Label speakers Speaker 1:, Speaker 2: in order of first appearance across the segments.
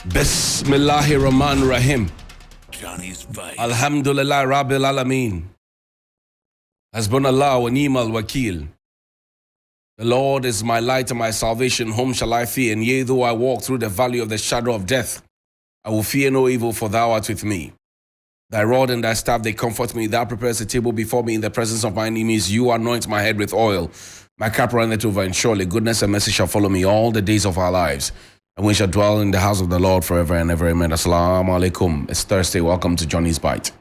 Speaker 1: Bismillahir Rahmanir Rahim.
Speaker 2: Johnny's Vice.
Speaker 1: Alhamdulillah Rabbil Alameen. Hasbunallah wa ni'mal wakil. The Lord is my light and my salvation. Whom shall I fear? And yea, though I walk through the valley of the shadow of death, I will fear no evil, for thou art with me. Thy rod and thy staff, they comfort me. Thou preparest a table before me in the presence of my enemies. You anoint my head with oil. My cup runneth over, and surely goodness and mercy shall follow me all the days of our lives. And we shall dwell in the house of the Lord forever and ever. Amen. Assalamu alaikum. It's Thursday. Welcome to Johnny's Bite.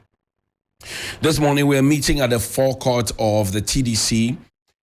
Speaker 1: This morning we're meeting at the forecourt of the TDC.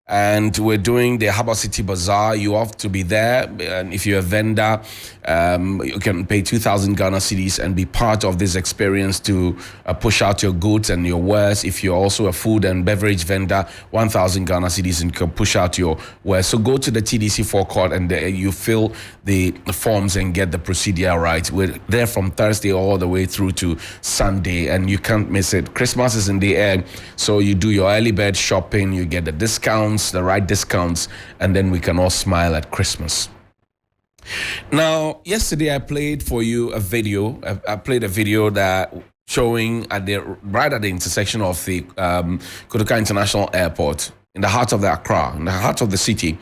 Speaker 1: And we're doing the Harbour City Bazaar. You have to be there. And if you're a vendor, you can pay 2,000 Ghana cedis and be part of this experience to push out your goods and your wares. If you're also a food and beverage vendor, 1,000 Ghana cedis and you can push out your wares. So go to the TDC forecourt and you fill the forms and get the procedure right. We're there from Thursday all the way through to Sunday, and you can't miss it. Christmas is in the air, so you do your early bird shopping, you get the discounts, the right discounts, and then we can all smile at Christmas. Now, yesterday I played for you a video. I played a video that showing right at the intersection of the Kotoka International Airport in the heart of the Accra, in the heart of the city,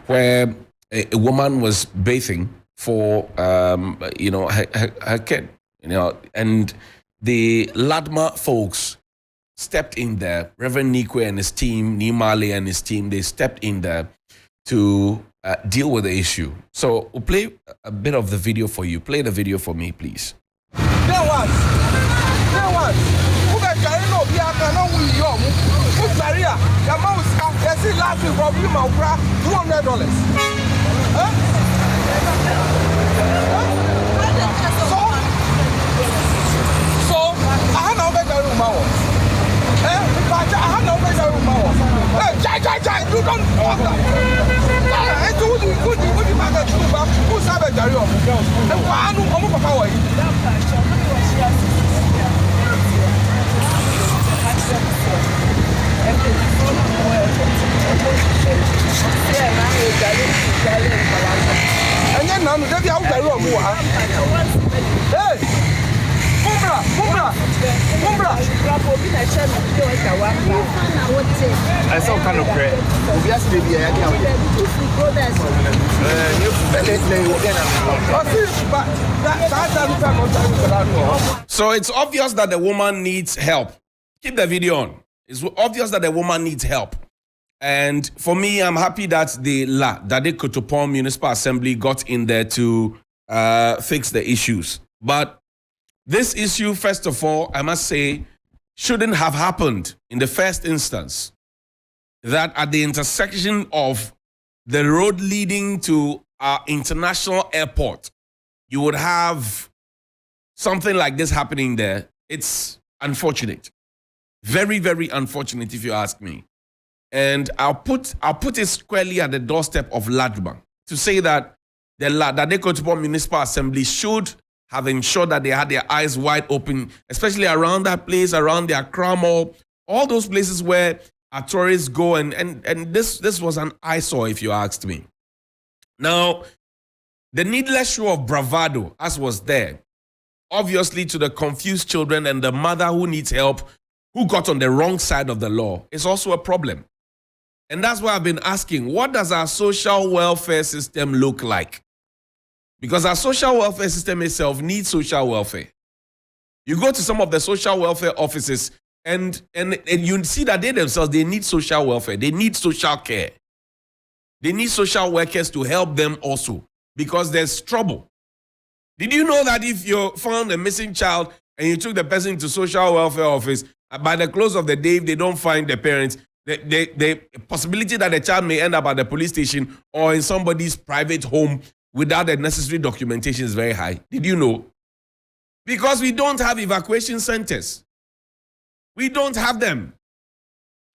Speaker 1: where a woman was bathing for her kid, and the Ladma folks stepped in there. Reverend Nikwe and his team, Nimale and his team, they stepped in there to deal with the issue. So we'll play a bit of the video for you. Play the video for me, please.
Speaker 3: There was. Who can carry no beer? Cannot we young? Who's Maria? The mouse. Yes, it last week from you, $200. So I had no better room. I have no better room. You don't want that. Who's have a carry on? And why no come up away? And then now they are carry on. Hey!
Speaker 4: I saw kind of great.
Speaker 1: So it's obvious that the woman needs help. Keep the video on. It's obvious that the woman needs help. And for me, I'm happy that the Dade Kotoka Municipal Assembly got in there to fix the issues. But this issue, first of all, I must say, shouldn't have happened in the first instance. That at the intersection of the road leading to our international airport, you would have something like this happening there. It's unfortunate. Very, very unfortunate, if you ask me. And I'll put it squarely at the doorstep of Ladma to say that the Dade Kotoka Municipal Assembly should have ensured that they had their eyes wide open, especially around that place, around the Accra Mall, all those places where our tourists go, and this was an eyesore, if you asked me. Now, the needless show of bravado, as was there, obviously to the confused children and the mother who needs help, who got on the wrong side of the law, is also a problem. And that's why I've been asking, what does our social welfare system look like? Because our social welfare system itself needs social welfare. You go to some of the social welfare offices and you see that they themselves, they need social welfare. They need social care. They need social workers to help them also, because there's trouble. Did you know that if you found a missing child and you took the person to social welfare office, by the close of the day, if they don't find the parents, the possibility that the child may end up at the police station or in somebody's private home without the necessary documentation is very high. Did you know? Because we don't have evacuation centers. We don't have them.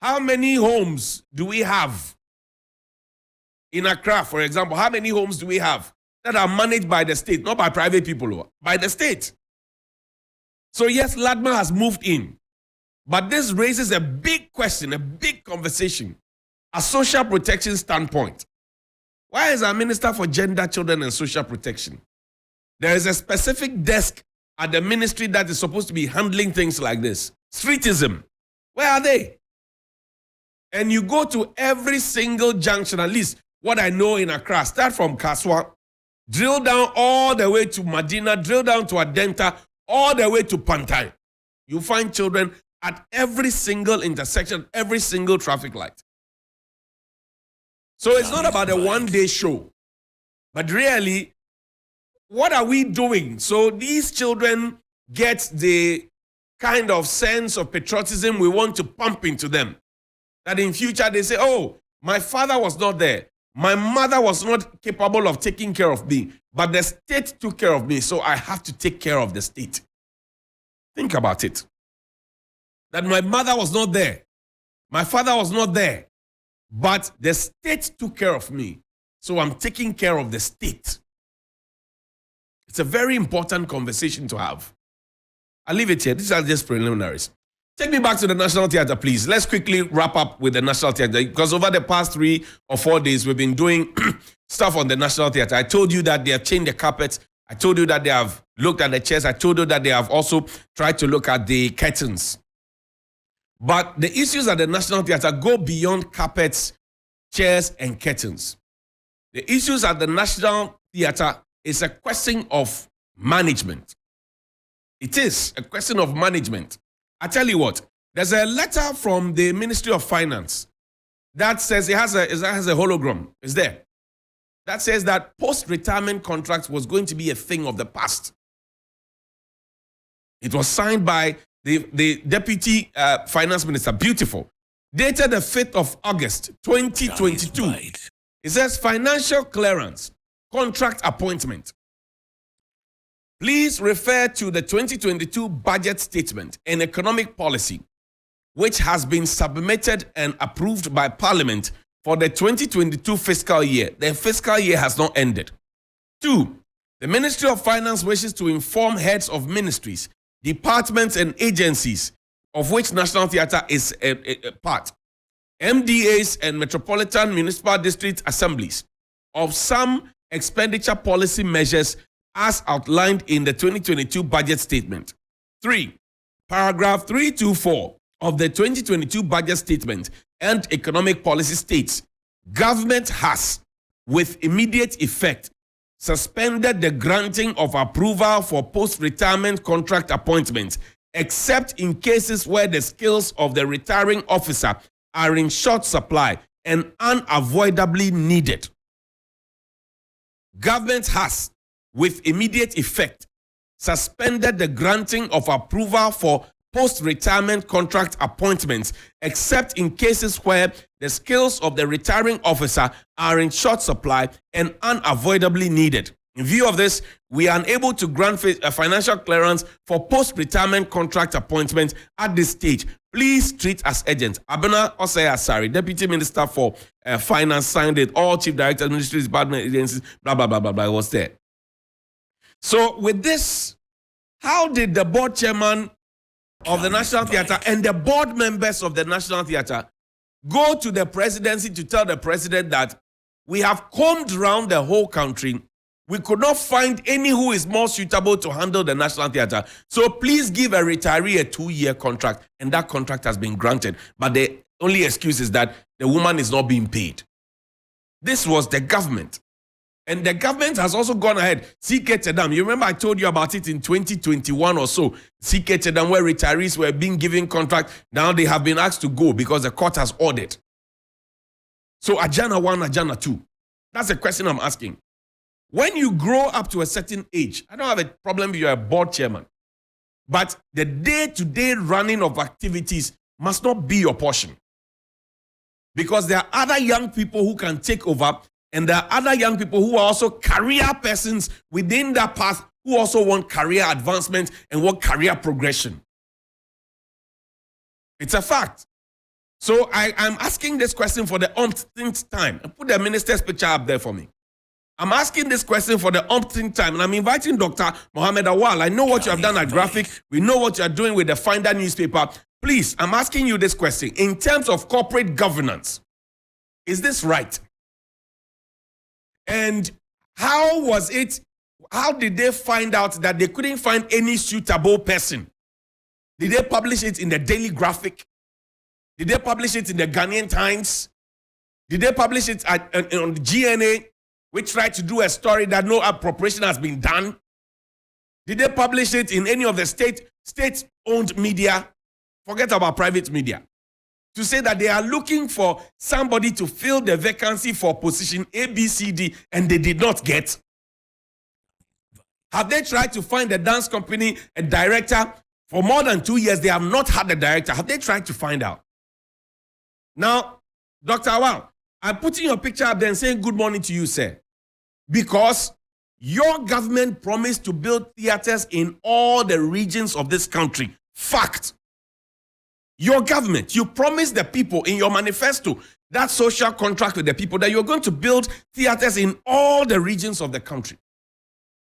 Speaker 1: How many homes do we have in Accra, for example? How many homes do we have that are managed by the state, not by private people, by the state? So yes, Ladma has moved in. But this raises a big question, a big conversation, a social protection standpoint. Why is our Minister for Gender, Children and Social Protection There is a specific desk at the ministry that is supposed to be handling things like this. Streetism. Where are they? And you go to every single junction, at least what I know in Accra, start from Kaswa, drill down all the way to Medina, drill down to Adenta, all the way to Pantai. You find children at every single intersection, every single traffic light. So it's not about a one-day show, but really, what are we doing? So these children get the kind of sense of patriotism we want to pump into them. That in future they say, oh, my father was not there. My mother was not capable of taking care of me, but the state took care of me, so I have to take care of the state. Think about it. That my mother was not there. My father was not there, but the state took care of me, so I'm taking care of the state. It's a very important conversation to have. I'll leave it here. These are just preliminaries. Take me back to the National Theatre, please. Let's quickly wrap up with the National Theatre, because over the past 3 or 4 days, we've been doing stuff on the National Theatre. I told you that they have changed the carpets. I told you that they have looked at the chairs. I told you that they have also tried to look at the curtains. But the issues at the National Theatre go beyond carpets, chairs, and curtains. The issues at the National Theatre is a question of management. It is a question of management. I tell you what, there's a letter from the Ministry of Finance that says it has a hologram. It's there. That says that post-retirement contracts was going to be a thing of the past. It was signed by the Deputy Finance Minister. Beautiful. Dated the 5th of August, 2022. It says financial clearance, contract appointment. Please refer to the 2022 budget statement and economic policy, which has been submitted and approved by Parliament for the 2022 fiscal year. The fiscal year has not ended. 2. The Ministry of Finance wishes to inform heads of ministries, departments, and agencies, of which National Theatre is a part, MDAs and Metropolitan Municipal District Assemblies, of some expenditure policy measures as outlined in the 2022 budget statement. 3. Paragraph 324 of the 2022 budget statement and economic policy states, government has, with immediate effect, suspended the granting of approval for post-retirement contract appointments, except in cases where the skills of the retiring officer are in short supply and unavoidably needed. Government has, with immediate effect, suspended the granting of approval for post-retirement contract appointments, except in cases where the skills of the retiring officer are in short supply and unavoidably needed. In view of this, we are unable to grant financial clearance for post-retirement contract appointments at this stage. Please treat as urgent. Abena Osei Asari, Deputy Minister for Finance, signed it. All Chief Directors, Ministries, Department, agencies, blah, blah, blah, blah, blah, was there. So with this, how did the board chairman of the National Theatre and the board members of the National Theatre go to the presidency to tell the president that we have combed around the whole country? We could not find any who is more suitable to handle the National Theatre. So please give a retiree a 2-year contract, and that contract has been granted. But the only excuse is that the woman is not being paid. This was the government. And the government has also gone ahead. CK Tedam, you remember I told you about it in 2021 or so. CK Tedam, where retirees were being given contract. Now they have been asked to go because the court has ordered. So Ajana 1, Ajana 2. That's the question I'm asking. When you grow up to a certain age, I don't have a problem if you're a board chairman. But the day-to-day running of activities must not be your portion. Because there are other young people who can take over. And there are other young people who are also career persons within that path who also want career advancement and want career progression. It's a fact. So I'm asking this question for the umpteenth time. And put the minister's picture up there for me. I'm asking this question for the umpteenth time. And I'm inviting Dr. Mohammed Awal. I know what you have done at Graphic. We know what you are doing with the Finder newspaper. Please, I'm asking you this question. In terms of corporate governance, is this right? And how was it How did they find out that they couldn't find any suitable person? Did they publish it in the Daily Graphic? Did they publish it in the Ghanaian Times? Did they publish it on the GNA, which tried to do a story that no appropriation has been done? Did they publish it in any of the state-owned media? Forget about private media. To say that they are looking for somebody to fill the vacancy for position A, B, C, D, and they did not get. Have they tried to find a dance company, a director? For more than 2 years, they have not had a director. Have they tried to find out? Now, Dr. Awal, I'm putting your picture up there and saying good morning to you, sir. Because your government promised to build theaters in all the regions of this country. Fact. Your government, you promised the people in your manifesto, that social contract with the people, that you're going to build theaters in all the regions of the country.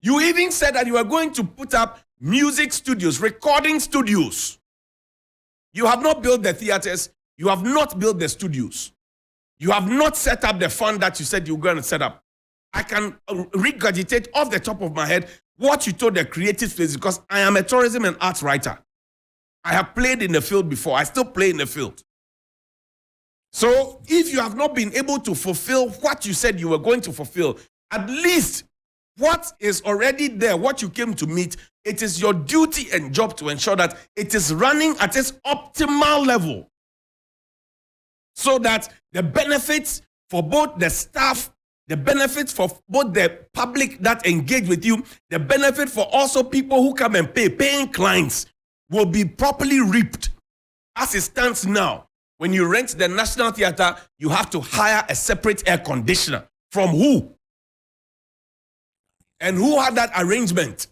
Speaker 1: You even said that you are going to put up music studios, recording studios. You have not built the theaters. You have not built the studios. You have not set up the fund that you said you were going to set up. I can regurgitate off the top of my head what you told the creative space, because I am a tourism and arts writer. I have played in the field before. I still play in the field. So if you have not been able to fulfill what you said you were going to fulfill, at least what is already there, what you came to meet, it is your duty and job to ensure that it is running at its optimal level, so that the benefits for both the staff, the benefits for both the public that engage with you, the benefit for also people who come and paying clients, will be properly reaped. As it stands now, when you rent the National Theatre, you have to hire a separate air conditioner. From who? And who had that arrangement?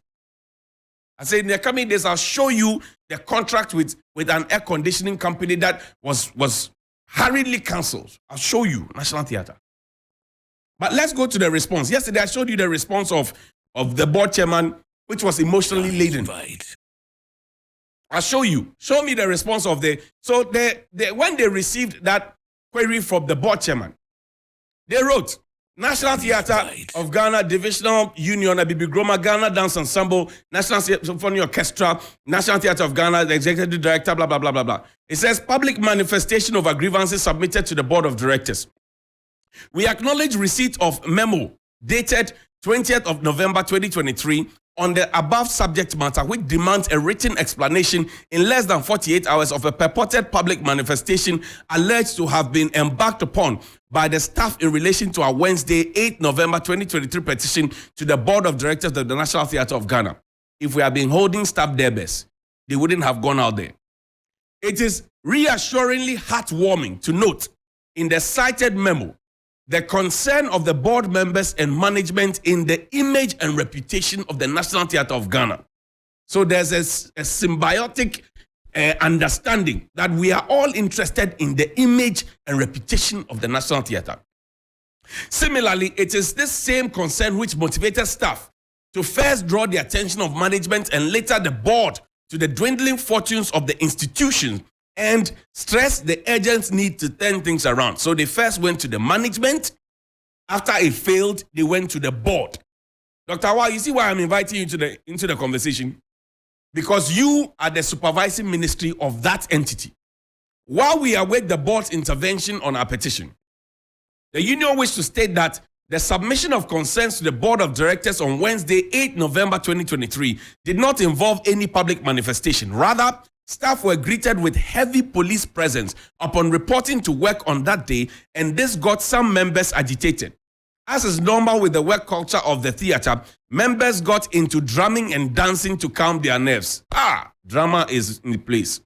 Speaker 1: I said, in the coming days, I'll show you the contract with an air conditioning company that was hurriedly cancelled. I'll show you, National Theatre. But let's go to the response. Yesterday, I showed you the response of the board chairman, which was emotionally laden. I'll show you. Show me the response of when they received that query from the board chairman, they wrote, National Theatre of Ghana, Divisional Union, Abibi Groma, Ghana Dance Ensemble, National Symphony Orchestra, National Theatre of Ghana, the Executive Director, blah, blah, blah, blah, blah. It says, public manifestation of grievances submitted to the Board of Directors. We acknowledge receipt of memo dated 20th of November 2023 on the above subject matter, which demands a written explanation in less than 48 hours of a purported public manifestation alleged to have been embarked upon by the staff in relation to our Wednesday, 8 November 2023 petition to the Board of Directors of the National Theatre of Ghana. If we had been holding staff there best, they wouldn't have gone out there. It is reassuringly heartwarming to note in the cited memo the concern of the board members and management in the image and reputation of the National Theatre of Ghana. So there's a symbiotic understanding that we are all interested in the image and reputation of the National Theatre. Similarly, it is this same concern which motivated staff to first draw the attention of management and later the board to the dwindling fortunes of the institution and stress the urgent need to turn things around. So they first went to the management. After it failed, they went to the board. Dr. Awal, you see why I'm inviting you into the conversation? Because you are the supervising ministry of that entity. While we await the board's intervention on our petition, the union wished to state that the submission of concerns to the Board of Directors on Wednesday, 8 November 2023 did not involve any public manifestation. Rather, staff were greeted with heavy police presence upon reporting to work on that day, and this got some members agitated. As is normal with the work culture of the theatre, members got into drumming and dancing to calm their nerves. Drama is in place.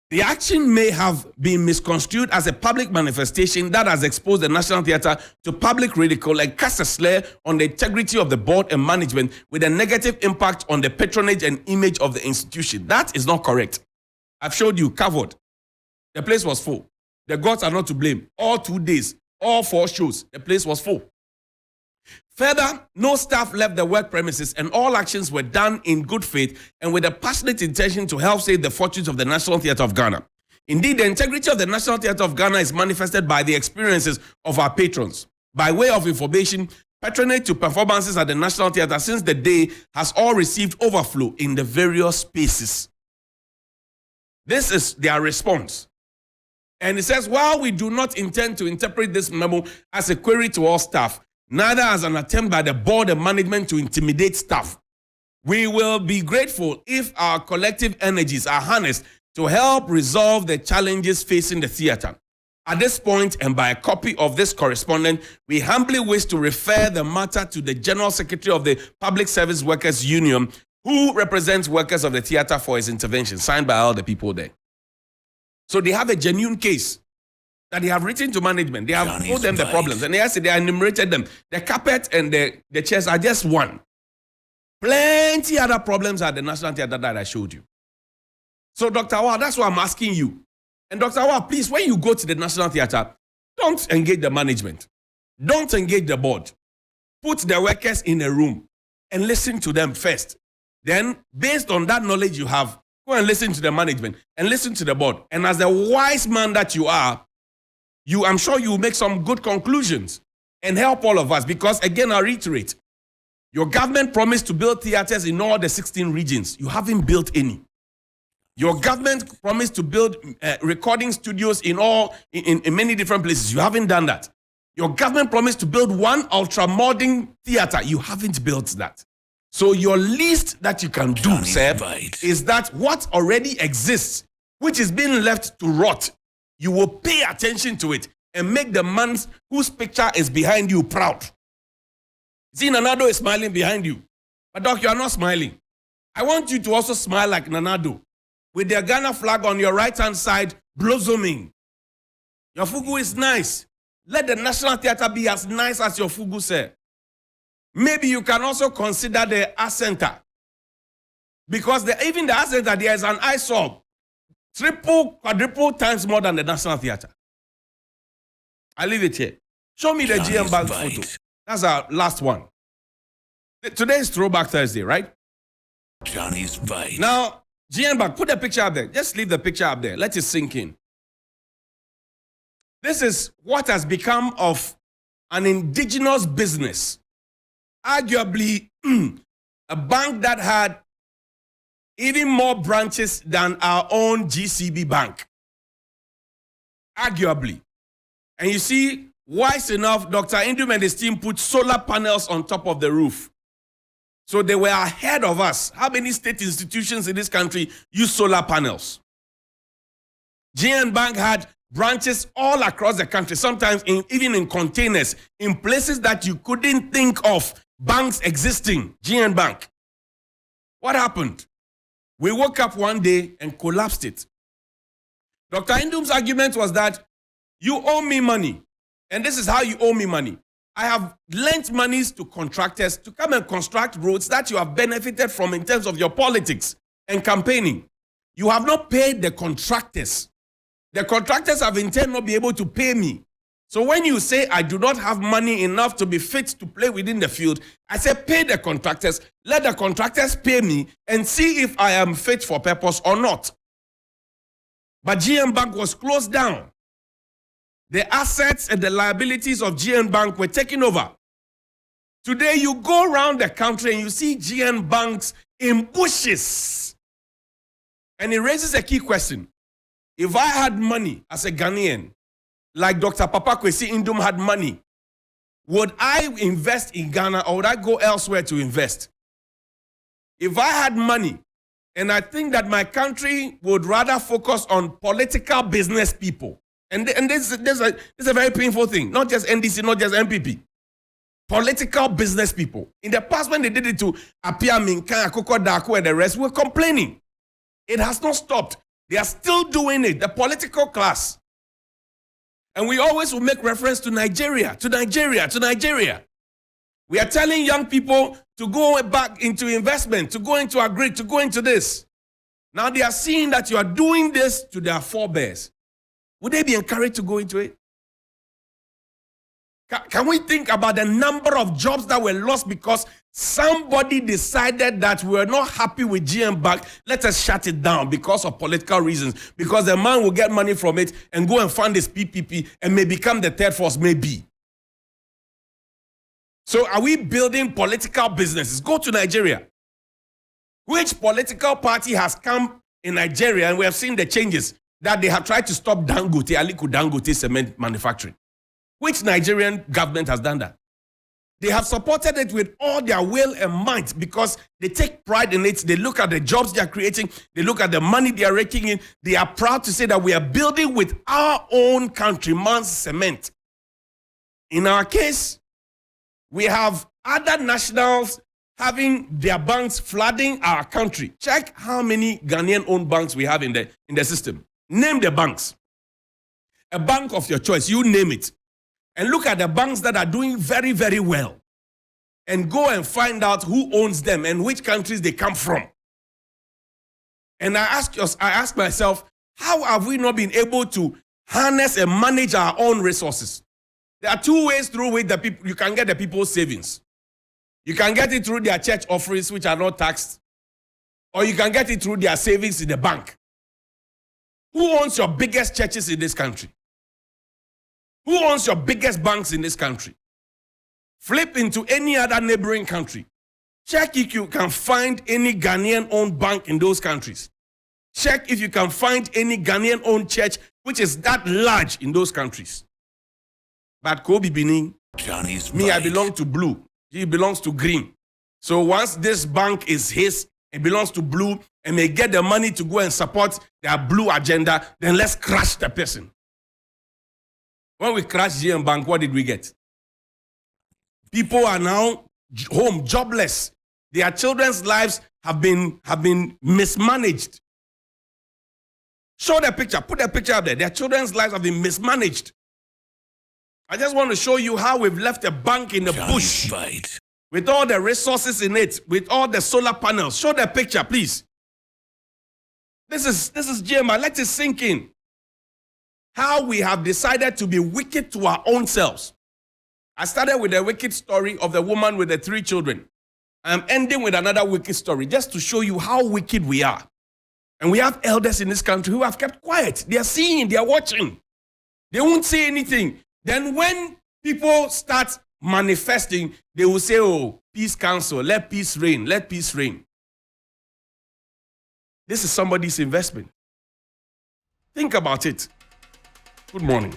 Speaker 1: The action may have been misconstrued as a public manifestation that has exposed the National Theatre to public ridicule and cast a slur on the integrity of the board and management with a negative impact on the patronage and image of the institution. That is not correct. I've showed you, covered. The place was full. The gods are not to blame. All 2 days, all 4 shows, the place was full. Further, no staff left the work premises and all actions were done in good faith and with a passionate intention to help save the fortunes of the National Theatre of Ghana. Indeed, the integrity of the National Theatre of Ghana is manifested by the experiences of our patrons. By way of information, Patronage to performances at the National Theatre since the day has all received overflow in the various spaces. This is their response. And it says, while we do not intend to interpret this memo as a query to all staff, neither as an attempt by the board and management to intimidate staff, we will be grateful if our collective energies are harnessed to help resolve the challenges facing the theatre. At this point, and by a copy of this correspondence, we humbly wish to refer the matter to the General Secretary of the Public Service Workers Union, who represents workers of the theatre, for his intervention, signed by all the people there. So they have a genuine case that they have written to management. They have told them the problems, and they enumerated them. The carpet and the chairs are just one. Plenty other problems at the National Theatre that I showed you. So, Dr. Awal, that's why I'm asking you. And Dr. Awal, please, when you go to the National Theatre, don't engage the management. Don't engage the board. Put the workers in a room and listen to them first. Then, based on that knowledge you have, go and listen to the management and listen to the board. And as the wise man that you are, I'm sure you will make some good conclusions and help all of us. Because, again, I reiterate, your government promised to build theatres in all the 16 regions. You haven't built any. Your government promised to build recording studios in many different places. You haven't done that. Your government promised to build one ultra-modern theatre. You haven't built that. So your least that you can do, sir, is that what already exists, which is being left to rot, you will pay attention to it and make the man whose picture is behind you proud. See, Nanado is smiling behind you. But Doc, you are not smiling. I want you to also smile like Nanado, with the Ghana flag on your right-hand side blossoming. Your fugu is nice. Let the National Theatre be as nice as your fugu, sir. Maybe you can also consider the Arts Center. Because even the Arts Center, there is an eyesore. Triple, quadruple times more than the National Theatre. I leave it here. Show me the GM Bank photo. That's our last one. Today is Throwback Thursday, right?
Speaker 2: Johnny's Bite.
Speaker 1: Now, GM Bank, put the picture up there. Just leave the picture up there. Let it sink in. This is what has become of an indigenous business. Arguably, a bank that had even more branches than our own GCB bank. Arguably. And you see, wise enough, Dr. Indum and his team put solar panels on top of the roof. So they were ahead of us. How many state institutions in this country use solar panels? GN Bank had branches all across the country, sometimes even in containers, in places that you couldn't think of banks existing. GN Bank. What happened? We woke up one day and collapsed it. Dr. Indum's argument was that you owe me money. And this is how you owe me money. I have lent monies to contractors to come and construct roads that you have benefited from in terms of your politics and campaigning. You have not paid the contractors. The contractors have in turn not been able to pay me. So when you say I do not have money enough to be fit to play within the field, I say pay the contractors, let the contractors pay me and see if I am fit for purpose or not. But GM Bank was closed down. The assets and the liabilities of GN Bank were taken over. Today, you go around the country and you see GN Banks in bushes. And it raises a key question. If I had money as a Ghanaian, like Dr. Papa Kwesi Indum had money, would I invest in Ghana or would I go elsewhere to invest? If I had money, and I think that my country would rather focus on political business people, and this is a very painful thing. Not just NDC, not just MPP. Political business people. In the past, when they did it to Apia Minka, Akoko Dako, and the rest, were complaining. It has not stopped. They are still doing it. The political class. And we always will make reference to Nigeria, to Nigeria, to Nigeria. We are telling young people to go back into investment, to go into agri, to go into this. Now they are seeing that you are doing this to their forebears. Would they be encouraged to go into it? Can we think about the number of jobs that were lost because somebody decided that we're not happy with GM Bank, let us shut it down because of political reasons, because the man will get money from it and go and fund his PPP and may become the third force, maybe. So are we building political businesses? Go to Nigeria. Which political party has come in Nigeria, and we have seen the changes that they have tried to stop Dangote, Aliko Dangote cement manufacturing? Which Nigerian government has done that? They have supported it with all their will and might because they take pride in it. They look at the jobs they are creating. They look at the money they are raking in. They are proud to say that we are building with our own countryman's cement. In our case, we have other nationals having their banks flooding our country. Check how many Ghanaian-owned banks we have in the system. Name the banks. A bank of your choice, you name it. And look at the banks that are doing very, very well. And go and find out who owns them and which countries they come from. And I ask myself, how have we not been able to harness and manage our own resources? There are two ways through which you can get the people's savings. You can get it through their church offerings, which are not taxed, or you can get it through their savings in the bank. Who owns your biggest churches in this country? Who owns your biggest banks in this country? Flip into any other neighboring country. Check if you can find any Ghanaian-owned bank in those countries. Check if you can find any Ghanaian-owned church which is that large in those countries. But Kobe Benin,
Speaker 2: Johnny's
Speaker 1: me, I
Speaker 2: right.
Speaker 1: belong to blue. He belongs to green. So once this bank is his, it belongs to blue, and may get the money to go and support their blue agenda, then let's crash the person. When we crashed GM Bank, what did we get? People are now home, jobless. Their children's lives have been mismanaged. Show the picture. Put the picture up there. Their children's lives have been mismanaged. I just want to show you how we've left a bank in the
Speaker 2: Johnny's
Speaker 1: bush
Speaker 2: right.
Speaker 1: with all the resources in it, with all the solar panels. Show the picture, please. This is GMI. Let it sink in. How we have decided to be wicked to our own selves. I started with a wicked story of the woman with the 3 children. I'm ending with another wicked story just to show you how wicked we are. And we have elders in this country who have kept quiet. They are seeing, they are watching. They won't say anything. Then when people start manifesting, they will say, oh, peace council, let peace reign, let peace reign. This is somebody's investment. Think about it. Good morning.